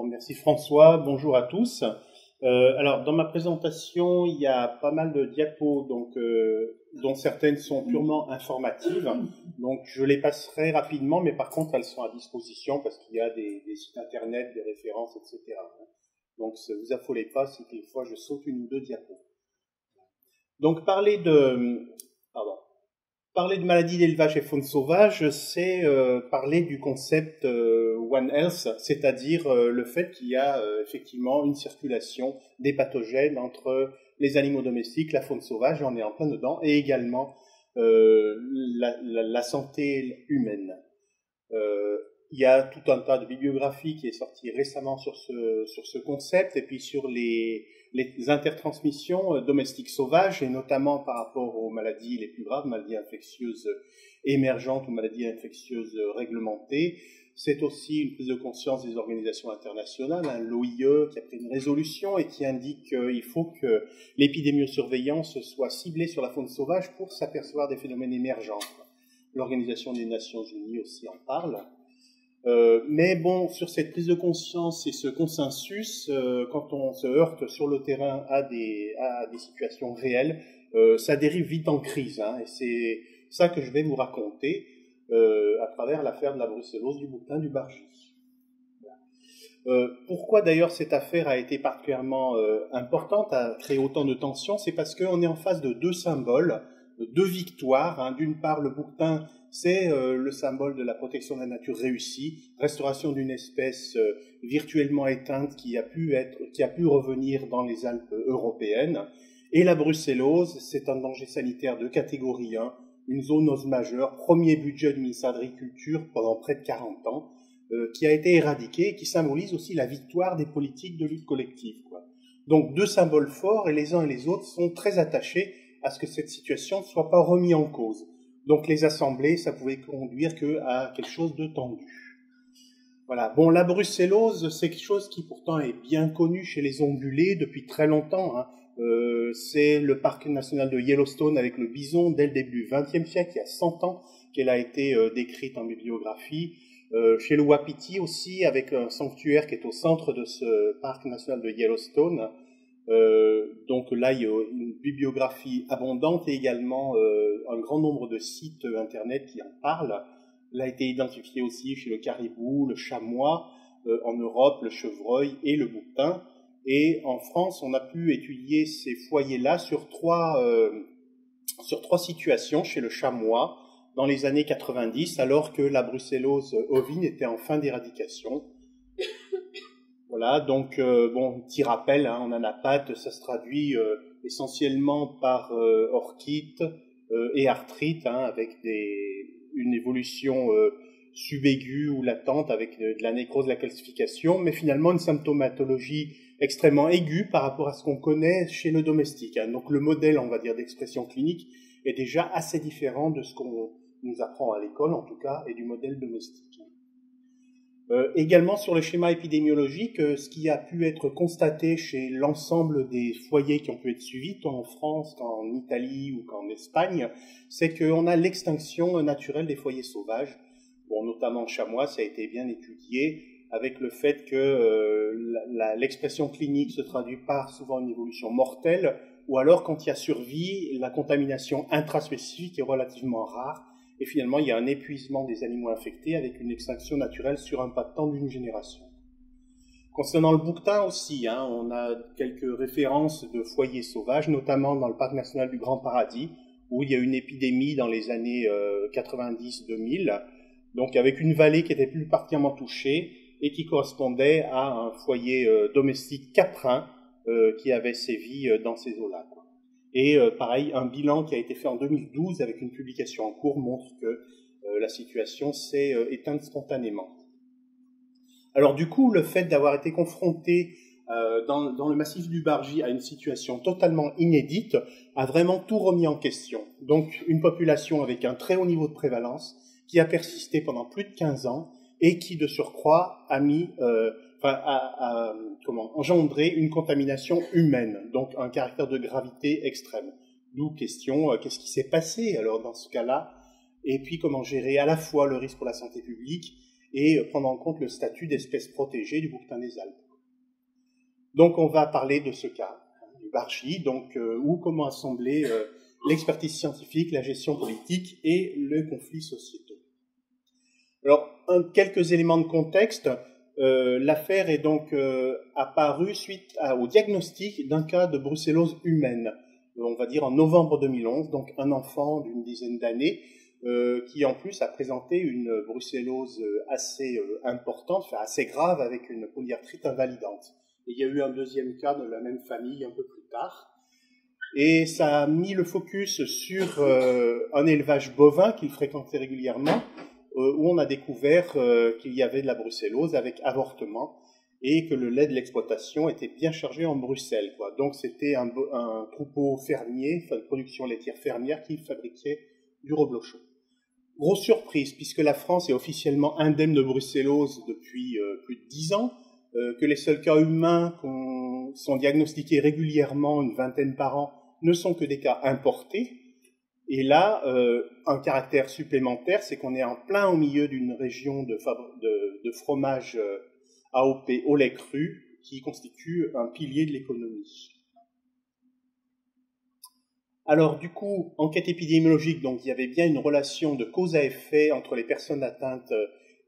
Bon, merci François, bonjour à tous. Alors, dans ma présentation, il y a pas mal de diapos, dont certaines sont purement informatives. Donc, je les passerai rapidement, mais par contre, elles sont à disposition parce qu'il y a des sites internet, des références, etc. Donc, ne vous affolez pas si quelquefois je saute une ou deux diapos. Donc, parler de maladies d'élevage et faune sauvage, c'est parler du concept One Health, c'est-à-dire le fait qu'il y a effectivement une circulation des pathogènes entre les animaux domestiques, la faune sauvage, on est en plein dedans, et également la santé humaine. Il y a tout un tas de bibliographie qui est sorti récemment sur ce concept, et puis sur les intertransmissions domestiques sauvages, et notamment par rapport aux maladies les plus graves, maladies infectieuses émergentes ou maladies infectieuses réglementées. C'est aussi une prise de conscience des organisations internationales, l'OIE qui a pris une résolution et qui indique qu'il faut que l'épidémiosurveillance soit ciblée sur la faune sauvage pour s'apercevoir des phénomènes émergents. L'Organisation des Nations Unies aussi en parle. Mais bon, sur cette prise de conscience et ce consensus, quand on se heurte sur le terrain à des situations réelles, ça dérive vite en crise, et c'est ça que je vais vous raconter à travers l'affaire de la brucellose du bouquetin du Bargy. Pourquoi d'ailleurs cette affaire a été particulièrement importante, a créé autant de tensions? C'est parce qu'on est en face de deux symboles, deux victoires. D'une part, le bouquetin, c'est le symbole de la protection de la nature réussie, restauration d'une espèce virtuellement éteinte qui a pu revenir dans les Alpes européennes. Et la brucellose, c'est un danger sanitaire de catégorie 1, une zoonose majeure, premier budget du ministère de l'Agriculture pendant près de 40 ans, qui a été éradiqué et qui symbolise aussi la victoire des politiques de lutte collective, Donc deux symboles forts, et les uns et les autres sont très attachés à ce que cette situation ne soit pas remise en cause. Donc les assemblées, ça pouvait conduire qu'à quelque chose de tendu. Voilà. Bon, la brucellose, c'est quelque chose qui pourtant est bien connu chez les ongulés depuis très longtemps. C'est le parc national de Yellowstone avec le bison dès le début du XXe siècle, il y a 100 ans qu'elle a été décrite en bibliographie. Chez le Wapiti aussi, avec un sanctuaire qui est au centre de ce parc national de Yellowstone. Donc là, il y a une bibliographie abondante et également un grand nombre de sites internet qui en parlent. Elle a été identifiée aussi chez le caribou, le chamois, en Europe, le chevreuil et le bouquetin. Et en France, on a pu étudier ces foyers-là sur trois situations chez le chamois dans les années 90, alors que la brucellose ovine était en fin d'éradication. Voilà, donc petit rappel, en anapathie, ça se traduit essentiellement par orchite et arthrite, avec une évolution subaiguë ou latente avec de la nécrose, de la calcification, mais finalement une symptomatologie extrêmement aiguë par rapport à ce qu'on connaît chez le domestique. Donc le modèle, on va dire, d'expression clinique est déjà assez différent de ce qu'on nous apprend à l'école, en tout cas, et du modèle domestique. Également sur le schéma épidémiologique, ce qui a pu être constaté chez l'ensemble des foyers qui ont pu être suivis, tant en France qu'en Italie ou qu'en Espagne, c'est qu'on a l'extinction naturelle des foyers sauvages. Bon, notamment en chamois, ça a été bien étudié, avec le fait que l'expression clinique se traduit par souvent une évolution mortelle, ou alors quand il y a survie, la contamination intraspécifique est relativement rare. Et finalement, il y a un épuisement des animaux infectés avec une extinction naturelle sur un pas de temps d'une génération. Concernant le bouquetin aussi, on a quelques références de foyers sauvages, notamment dans le parc national du Grand Paradis, où il y a une épidémie dans les années 90-2000, donc avec une vallée qui était plus particulièrement touchée et qui correspondait à un foyer domestique caprin qui avait sévi dans ces eaux-là. Et pareil, un bilan qui a été fait en 2012 avec une publication en cours montre que la situation s'est éteinte spontanément. Alors du coup, le fait d'avoir été confronté dans le massif du Bargy à une situation totalement inédite a vraiment tout remis en question. Donc une population avec un très haut niveau de prévalence qui a persisté pendant plus de 15 ans et qui de surcroît a engendré une contamination humaine, donc un caractère de gravité extrême. D'où question, qu'est-ce qui s'est passé alors dans ce cas-là? Et puis comment gérer à la fois le risque pour la santé publique et prendre en compte le statut d'espèce protégée du bouquetin des Alpes. Donc on va parler de ce cas, du Bargy, donc où comment assembler l'expertise scientifique, la gestion politique et le conflit sociétaux. Alors, quelques éléments de contexte. L'affaire est donc apparue suite au diagnostic d'un cas de brucellose humaine, on va dire en novembre 2011, donc un enfant d'une dizaine d'années, qui en plus a présenté une brucellose assez importante, enfin assez grave, avec une polyarthrite invalidante. Et il y a eu un deuxième cas de la même famille un peu plus tard. Et ça a mis le focus sur un élevage bovin qu'il fréquentait régulièrement, où on a découvert qu'il y avait de la brucellose avec avortement et que le lait de l'exploitation était bien chargé en brucelle, quoi. Donc c'était un troupeau fermier, enfin, de production laitière fermière qui fabriquait du reblochon. Grosse surprise, puisque la France est officiellement indemne de brucellose depuis plus de 10 ans, que les seuls cas humains qui sont diagnostiqués régulièrement, une vingtaine par an, ne sont que des cas importés. Et là, un caractère supplémentaire, c'est qu'on est en plein au milieu d'une région de fromage AOP au lait cru, qui constitue un pilier de l'économie. Alors du coup, enquête épidémiologique, donc il y avait bien une relation de cause à effet entre les personnes atteintes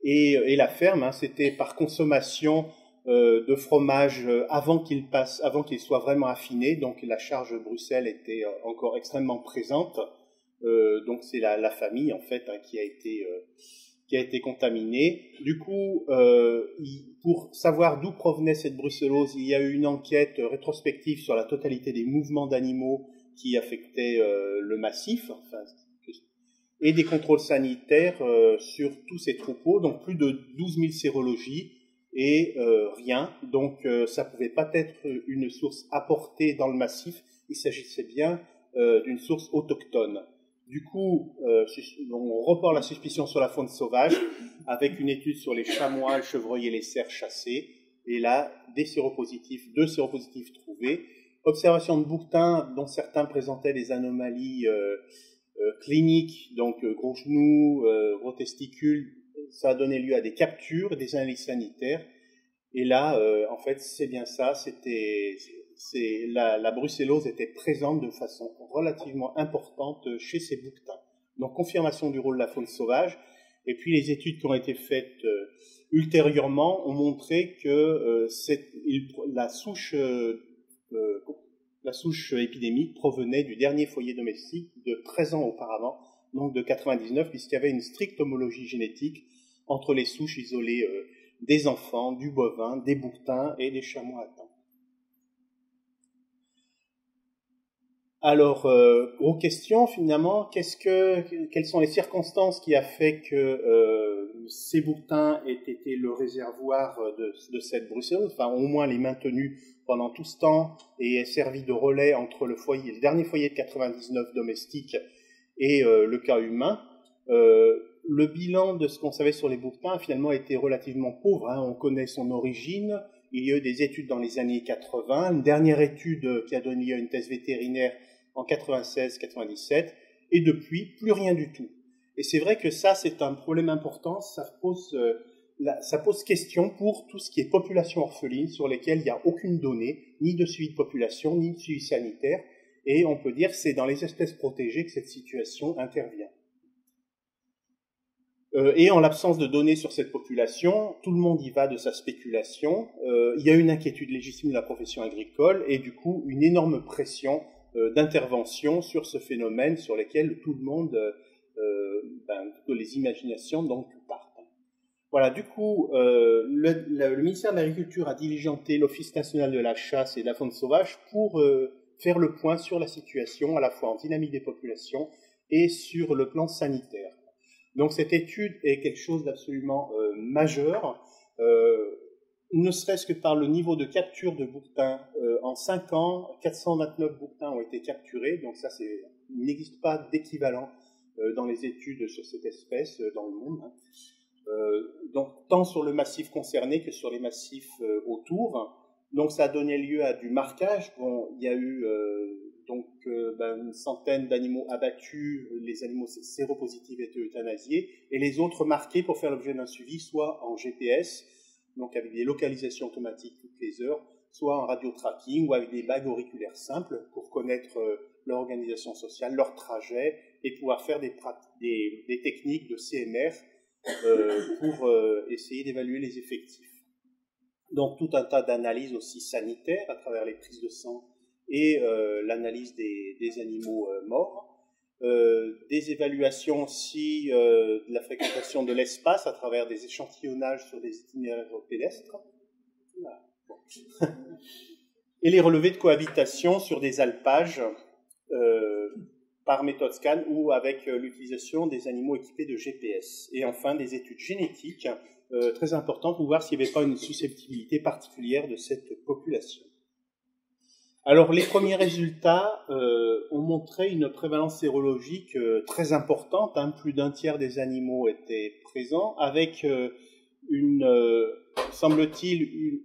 et la ferme, hein. C'était par consommation de fromage avant qu'il soit vraiment affiné, donc la charge Bruxelles était encore extrêmement présente. Donc c'est la famille en fait, hein, qui a été contaminée. Du coup, pour savoir d'où provenait cette brucellose, il y a eu une enquête rétrospective sur la totalité des mouvements d'animaux qui affectaient le massif, enfin, et des contrôles sanitaires sur tous ces troupeaux, donc plus de 12 000 sérologies et rien. Donc ça pouvait pas être une source apportée dans le massif, il s'agissait bien d'une source autochtone. Du coup, on reporte la suspicion sur la faune sauvage avec une étude sur les chamois, les chevreuils et les cerfs chassés. Et là, deux séropositifs trouvés. Observation de bouquetins dont certains présentaient des anomalies cliniques, donc gros genoux, gros testicules. Ça a donné lieu à des captures, des analyses sanitaires. Et là, en fait, c'est bien ça. La brucellose était présente de façon relativement importante chez ces bouquetins. Donc, confirmation du rôle de la faune sauvage. Et puis, les études qui ont été faites ultérieurement ont montré que la souche épidémique provenait du dernier foyer domestique de 13 ans auparavant, donc de 99, puisqu'il y avait une stricte homologie génétique entre les souches isolées des enfants, du bovin, des bouquetins et des chamois atteints. Alors, aux questions, finalement, quelles sont les circonstances qui a fait que ces bouquetins aient été le réservoir de cette brucellose, enfin au moins les maintenus pendant tout ce temps et aient servi de relais entre le dernier foyer de 99 domestiques et le cas humain. Le bilan de ce qu'on savait sur les bouquetins a finalement été relativement pauvre, hein. On connaît son origine. Il y a eu des études dans les années 80, une dernière étude qui a donné lieu à une thèse vétérinaire en 96-97, et depuis, plus rien du tout. Et c'est vrai que ça, c'est un problème important, ça pose question pour tout ce qui est population orpheline, sur lesquelles il n'y a aucune donnée, ni de suivi de population, ni de suivi sanitaire, et on peut dire que c'est dans les espèces protégées que cette situation intervient. Et en l'absence de données sur cette population, tout le monde y va de sa spéculation. Il y a une inquiétude légitime de la profession agricole et du coup une énorme pression d'intervention sur ce phénomène sur lequel tout le monde, les imaginations donc partent. Voilà, du coup, le ministère de l'Agriculture a diligenté l'Office national de la chasse et de la faune sauvage pour faire le point sur la situation à la fois en dynamique des populations et sur le plan sanitaire. Donc cette étude est quelque chose d'absolument majeur, ne serait-ce que par le niveau de capture de bouquetins. En 5 ans, 429 bouquetins ont été capturés, donc ça, il n'existe pas d'équivalent dans les études sur cette espèce dans le monde. Donc tant sur le massif concerné que sur les massifs autour. Donc ça a donné lieu à du marquage. Bon, il y a eu une centaine d'animaux abattus, les animaux séropositifs étaient euthanasiés, et les autres marqués pour faire l'objet d'un suivi, soit en GPS, donc avec des localisations automatiques toutes les heures, soit en radio-tracking ou avec des bagues auriculaires simples pour connaître leur organisation sociale, leur trajet, et pouvoir faire des techniques de CMR pour essayer d'évaluer les effectifs. Donc tout un tas d'analyses aussi sanitaires à travers les prises de sang et l'analyse des animaux morts. Des évaluations aussi de la fréquentation de l'espace à travers des échantillonnages sur des itinéraires pédestres. Bon. Et les relevés de cohabitation sur des alpages par méthode scan ou avec l'utilisation des animaux équipés de GPS. Et enfin, des études génétiques très importantes pour voir s'il n'y avait pas une susceptibilité particulière de cette population. Alors, les premiers résultats ont montré une prévalence sérologique très importante, plus d'un tiers des animaux étaient présents, avec semble-t-il,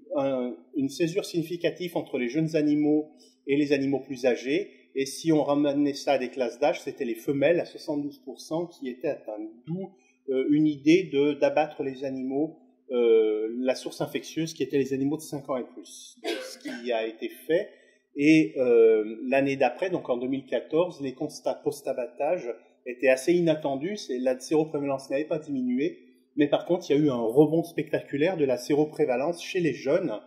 une césure significative entre les jeunes animaux et les animaux plus âgés. Et si on ramenait ça à des classes d'âge, c'était les femelles à 72% qui étaient atteintes. D'où une idée d'abattre les animaux, la source infectieuse qui était les animaux de 5 ans et plus. Donc, ce qui a été fait. Et l'année d'après, donc en 2014, les constats post-abattage étaient assez inattendus. La séroprévalence n'avait pas diminué, mais par contre, il y a eu un rebond spectaculaire de la séroprévalence chez les jeunes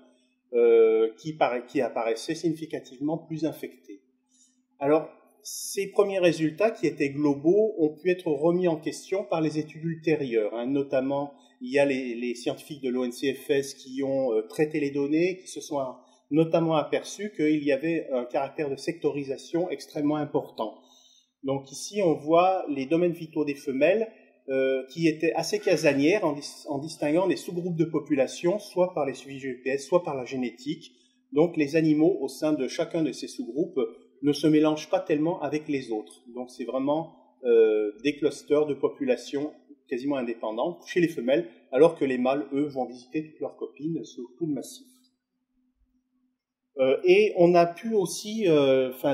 qui apparaissaient significativement plus infectés. Alors, ces premiers résultats qui étaient globaux ont pu être remis en question par les études ultérieures. Notamment, il y a les scientifiques de l'ONCFS qui ont traité les données, qui se sont notamment aperçu qu'il y avait un caractère de sectorisation extrêmement important. Donc ici, on voit les domaines vitaux des femelles qui étaient assez casanières en distinguant les sous-groupes de population, soit par les suivis GPS, soit par la génétique. Donc les animaux au sein de chacun de ces sous-groupes ne se mélangent pas tellement avec les autres. Donc c'est vraiment des clusters de population quasiment indépendants chez les femelles, alors que les mâles, eux, vont visiter toutes leurs copines sur tout le massif. Et on a pu aussi,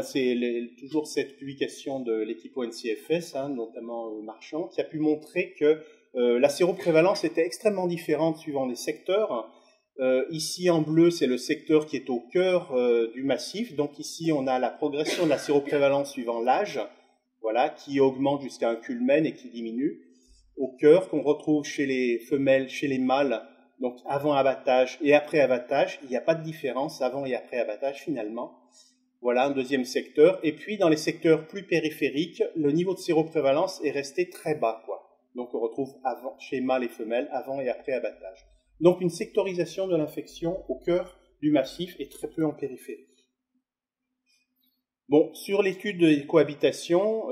c'est toujours cette publication de l'équipe ONCFS, notamment Marchand, qui a pu montrer que la séroprévalence était extrêmement différente suivant les secteurs. Ici en bleu, c'est le secteur qui est au cœur du massif. Donc ici, on a la progression de la séroprévalence suivant l'âge, voilà, qui augmente jusqu'à un culmen et qui diminue. Au cœur, qu'on retrouve chez les femelles, chez les mâles. Donc avant abattage et après abattage, il n'y a pas de différence avant et après abattage finalement. Voilà un deuxième secteur. Et puis dans les secteurs plus périphériques, le niveau de séroprévalence est resté très bas, quoi. Donc on retrouve chez mâles et femelles avant et après abattage. Donc une sectorisation de l'infection au cœur du massif et très peu en périphérie. Bon, sur l'étude de cohabitation,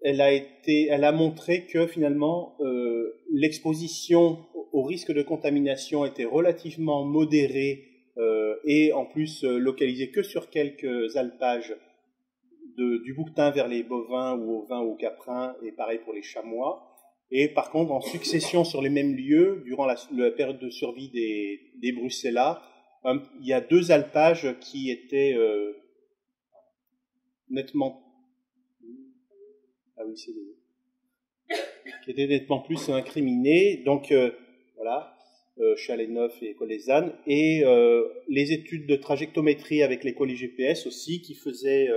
elle a montré que finalement l'exposition au risque de contamination était relativement modérée et en plus localisée que sur quelques alpages du bouquetin vers les bovins ou ovins ou caprins, et pareil pour les chamois. Et par contre, en succession sur les mêmes lieux, durant la période de survie des brucellas, il y a 2 alpages qui étaient nettement... Ah oui, c'est qui étaient nettement plus incriminés. Donc, voilà, Chalet-Neuf et Collézanne. Et les études de trajectométrie avec les colis GPS aussi, qui faisaient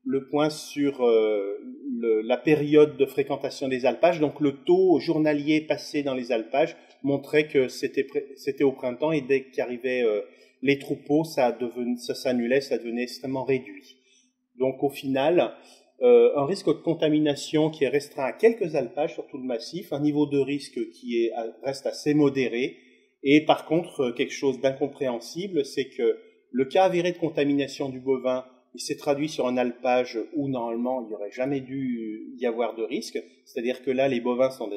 le point sur la période de fréquentation des alpages. Donc, le taux journalier passé dans les alpages montrait que c'était au printemps, et dès qu'arrivaient les troupeaux, ça s'annulait, ça devenait extrêmement réduit. Donc, au final... un risque de contamination qui est restreint à quelques alpages sur tout le massif, un niveau de risque qui reste assez modéré, et par contre, quelque chose d'incompréhensible, c'est que le cas avéré de contamination du bovin, il s'est traduit sur un alpage où normalement il n'y aurait jamais dû y avoir de risque, c'est-à-dire que là les bovins sont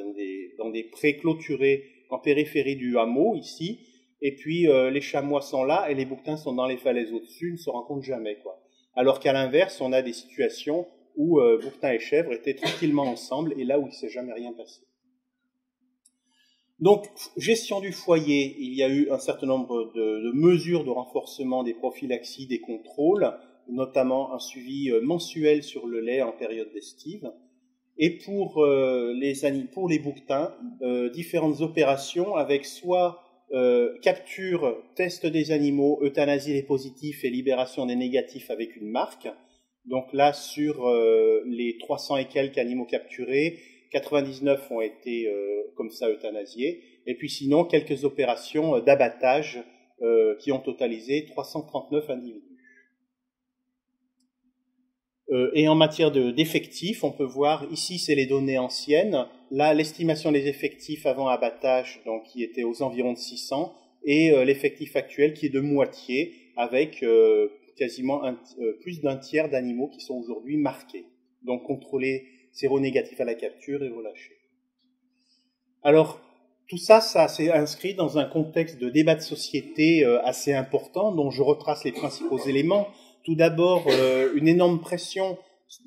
dans des prés clôturés en périphérie du hameau, ici, et puis les chamois sont là et les bouquetins sont dans les falaises au-dessus, ne se rencontrent jamais, quoi. Alors qu'à l'inverse, on a des situations où bouquetins et chèvres étaient tranquillement ensemble, et là où il ne s'est jamais rien passé. Donc, gestion du foyer, il y a eu un certain nombre de mesures de renforcement des prophylaxies, des contrôles. notamment un suivi mensuel sur le lait en période d'estive. Et pour les bouquetins, différentes opérations avec soit capture, test des animaux, euthanasie des positifs et libération des négatifs avec une marque. Donc là, sur les 300 et quelques animaux capturés, 99 ont été comme ça euthanasiés. Et puis sinon, quelques opérations d'abattage qui ont totalisé 339 individus. Et en matière d'effectifs, on peut voir, ici c'est les données anciennes, là l'estimation des effectifs avant abattage, donc qui était aux environs de 600, et l'effectif actuel qui est de moitié, avec quasiment plus d'un tiers d'animaux qui sont aujourd'hui marqués, donc contrôlés séronégatifs à la capture et relâchés. Alors, tout ça, ça s'est inscrit dans un contexte de débat de société assez important, dont je retrace les principaux éléments. Tout d'abord, une énorme pression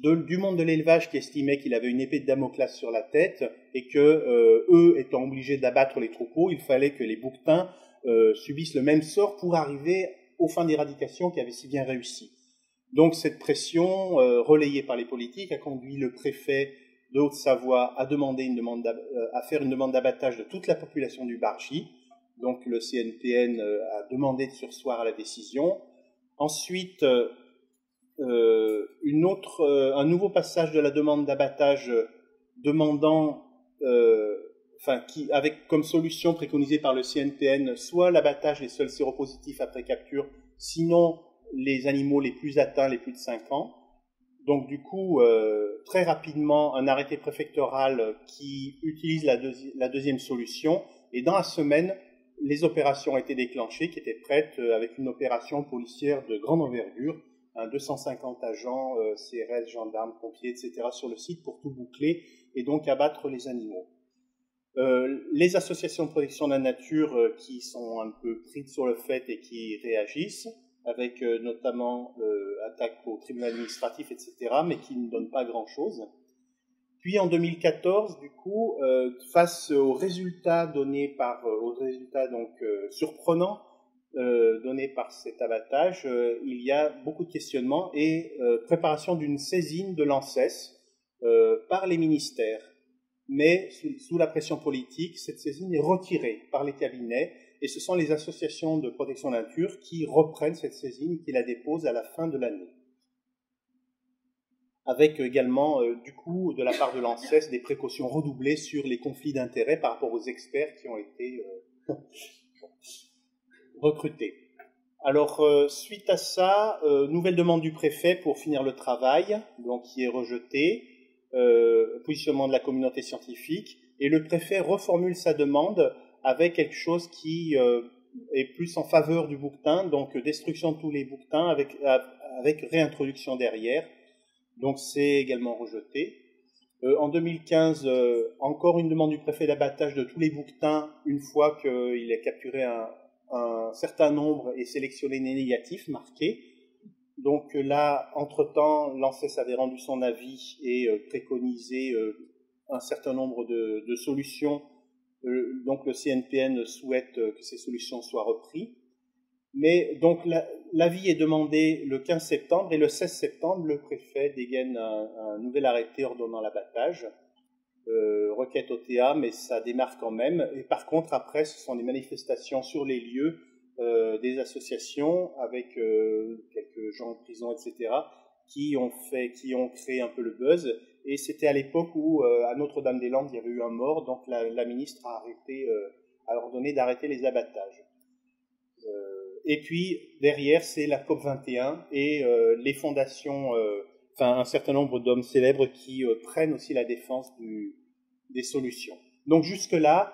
du monde de l'élevage qui estimait qu'il avait une épée de Damoclès sur la tête et que, eux étant obligés d'abattre les troupeaux, il fallait que les bouquetins subissent le même sort pour arriver aux fins d'éradication qui avaient si bien réussi. Donc cette pression, relayée par les politiques, a conduit le préfet de Haute-Savoie à faire une demande d'abattage de toute la population du Bargy. Donc le CNPN a demandé de surseoir à la décision. Ensuite, un nouveau passage de la demande d'abattage demandant, avec comme solution préconisée par le CNPN, soit l'abattage des seuls séropositifs après capture, sinon les animaux les plus atteints, les plus de 5 ans. Donc du coup, très rapidement, un arrêté préfectoral qui utilise la deuxième solution, et dans la semaine, les opérations ont été déclenchées, qui étaient prêtes avec une opération policière de grande envergure, 250 agents, CRS, gendarmes, pompiers, etc. sur le site pour tout boucler et donc abattre les animaux. Les associations de protection de la nature qui sont un peu prises sur le fait et qui réagissent, avec notamment attaque au tribunal administratif, etc., mais qui ne donnent pas grand-chose. Puis en 2014, du coup, face aux résultats surprenants donnés par cet abattage, il y a beaucoup de questionnements et préparation d'une saisine de l'ANSES par les ministères. Mais sous la pression politique, cette saisine est retirée par les cabinets et ce sont les associations de protection de la nature qui reprennent cette saisine et qui la déposent à la fin de l'année. Avec également, du coup, de la part de l'ANSES, des précautions redoublées sur les conflits d'intérêts par rapport aux experts qui ont été recrutés. Alors, suite à ça, nouvelle demande du préfet pour finir le travail, donc qui est rejetée, positionnement de la communauté scientifique, et le préfet reformule sa demande avec quelque chose qui est plus en faveur du bouquetin, donc destruction de tous les bouquetins avec réintroduction derrière. Donc c'est également rejeté. En 2015, encore une demande du préfet d'abattage de tous les bouquetins une fois qu'il a capturé un certain nombre et sélectionné les négatifs marqués. Donc là, entre-temps, l'ANSES avait rendu son avis et préconisé un certain nombre de solutions. Donc le CNPN souhaite que ces solutions soient reprises. Mais donc l'avis est demandé le 15 septembre et le 16 septembre, le préfet dégaine un nouvel arrêté ordonnant l'abattage. Requête OTA, mais ça démarre quand même. Et par contre, après, ce sont des manifestations sur les lieux des associations avec quelques gens en prison, etc., qui ont créé un peu le buzz. Et c'était à l'époque où, à Notre-Dame-des-Landes, il y avait eu un mort, donc la ministre a ordonné d'arrêter les abattages. Et puis, derrière, c'est la COP21 et les fondations, un certain nombre d'hommes célèbres qui prennent aussi la défense des solutions. Donc jusque-là,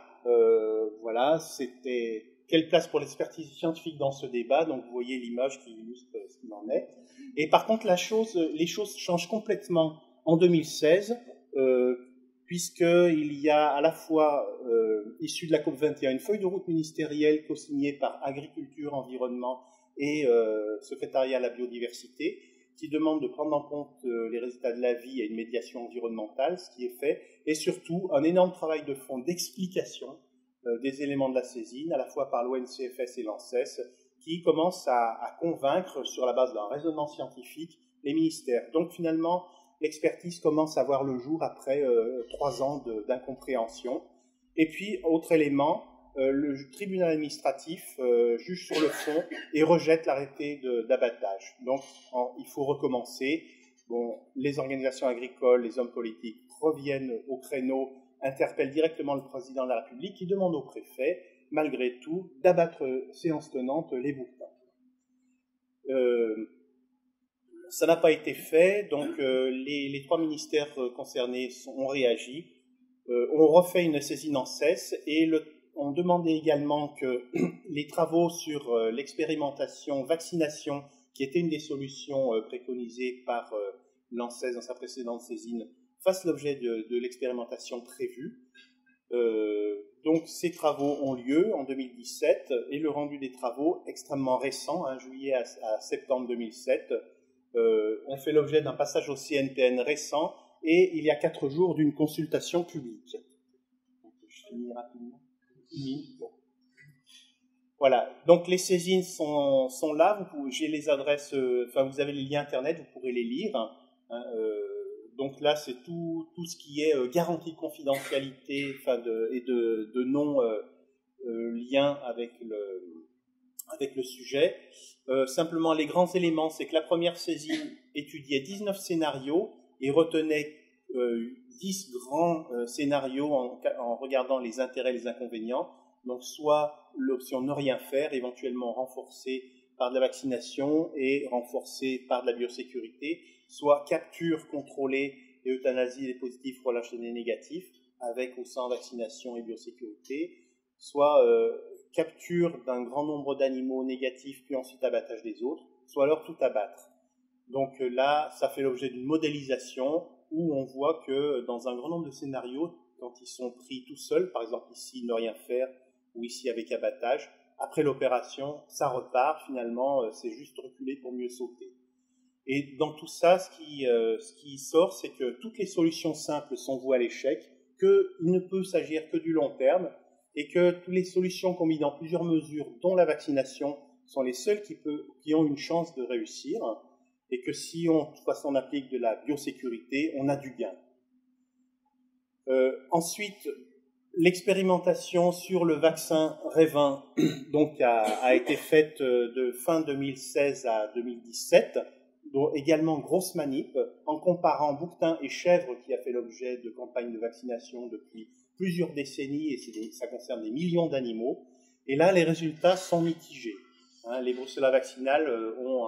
voilà, c'était quelle place pour l'expertise scientifique dans ce débat. Donc vous voyez l'image qui illustre ce qu'il en est. Et par contre, les choses changent complètement en 2016, puisqu'il y a à la fois, issu de la COP21, une feuille de route ministérielle co-signée par Agriculture, Environnement et Secrétariat à la Biodiversité, qui demande de prendre en compte les résultats de la vie et une médiation environnementale, ce qui est fait, et surtout un énorme travail de fond d'explication des éléments de la saisine, à la fois par l'ONCFS et l'ANSES, qui commence à convaincre, sur la base d'un raisonnement scientifique, les ministères. Donc finalement, l'expertise commence à voir le jour après 3 ans d'incompréhension. Et puis, autre élément, le tribunal administratif juge sur le fond et rejette l'arrêté d'abattage. Donc, il faut recommencer. Bon, les organisations agricoles, les hommes politiques reviennent au créneau, interpellent directement le président de la République qui demande au préfet, malgré tout, d'abattre séance tenante les bouquetins. Ça n'a pas été fait, donc les 3 ministères concernés ont réagi. On refait une saisine en cesse et on demandait également que les travaux sur l'expérimentation vaccination, qui était une des solutions préconisées par l'ANSES dans sa précédente saisine, fassent l'objet de l'expérimentation prévue. Donc ces travaux ont lieu en 2017 et le rendu des travaux, extrêmement récent, juillet à septembre 2007, ont fait l'objet d'un passage au CNPN récent et il y a 4 jours d'une consultation publique. Donc, je finis rapidement. Bon. Voilà, donc les saisines sont là, j'ai les adresses, vous avez les liens internet, vous pourrez les lire. Donc là, c'est tout ce qui est garantie de confidentialité et de non-lien avec le sujet. Simplement, les grands éléments, c'est que la première saisine étudiait 19 scénarios et retenait 10 grands scénarios en regardant les intérêts et les inconvénients. Donc, soit l'option ne rien faire, éventuellement renforcée par de la vaccination et renforcée par de la biosécurité, soit capture contrôlée et euthanasie des positifs relâchés des négatifs, avec ou sans vaccination et biosécurité, soit capture d'un grand nombre d'animaux négatifs, puis ensuite abattage des autres, soit alors tout abattre. Donc là, ça fait l'objet d'une modélisation où on voit que dans un grand nombre de scénarios, quand ils sont pris tout seuls, par exemple ici ne rien faire, ou ici avec abattage, après l'opération, ça repart, finalement, c'est juste reculer pour mieux sauter. Et dans tout ça, ce qui sort, c'est que toutes les solutions simples sont vouées à l'échec, qu'il ne peut s'agir que du long terme, et que toutes les solutions qu'on met dans plusieurs mesures, dont la vaccination, sont les seules qui ont une chance de réussir, et que si on applique de la biosécurité, on a du gain. Ensuite, l'expérimentation sur le vaccin Révin donc a été faite de fin 2016 à 2017, dont également grosse manip, en comparant bouquetin et chèvre, qui a fait l'objet de campagnes de vaccination depuis plusieurs décennies, et ça concerne des millions d'animaux. Et là, les résultats sont mitigés. Les brucellosis vaccinales ont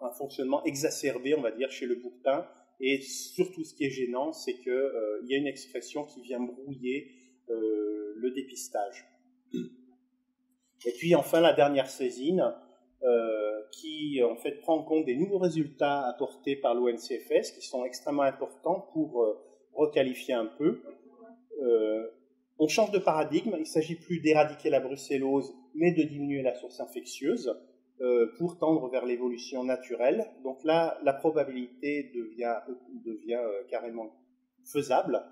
un fonctionnement exacerbé, on va dire, chez le bouquetin. Et surtout, ce qui est gênant, c'est qu'il y a une expression qui vient brouiller le dépistage. Et puis, enfin, la dernière saisine, qui, en fait, prend en compte des nouveaux résultats apportés par l'ONCFS, qui sont extrêmement importants pour requalifier un peu. On change de paradigme. Il ne s'agit plus d'éradiquer la brucellose, mais de diminuer la source infectieuse pour tendre vers l'évolution naturelle. Donc là, la probabilité devient carrément faisable.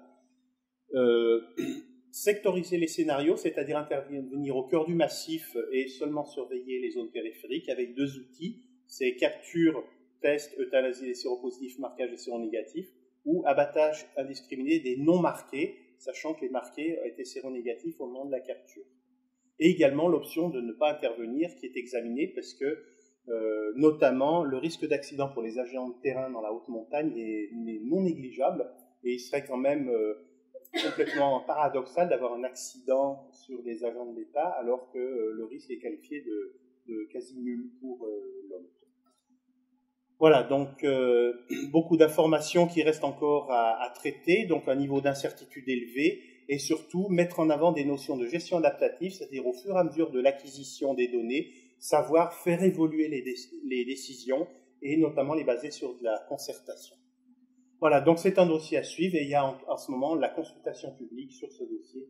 Sectoriser les scénarios, c'est-à-dire intervenir au cœur du massif et seulement surveiller les zones périphériques avec 2 outils, c'est capture, test, euthanasie des séropositifs, marquage des séronégatifs, ou abattage indiscriminé des non marqués, sachant que les marqués étaient séronégatifs au moment de la capture. Et également l'option de ne pas intervenir qui est examinée parce que, notamment, le risque d'accident pour les agents de terrain dans la haute montagne est non négligeable et il serait quand même complètement paradoxal d'avoir un accident sur des agents de l'État alors que le risque est qualifié de quasi nul pour l'homme. Voilà, donc beaucoup d'informations qui restent encore à traiter, donc un niveau d'incertitude élevé, et surtout mettre en avant des notions de gestion adaptative, c'est-à-dire au fur et à mesure de l'acquisition des données, savoir faire évoluer les décisions, et notamment les baser sur de la concertation. Voilà, donc c'est un dossier à suivre, et il y a en ce moment la consultation publique sur ce dossier.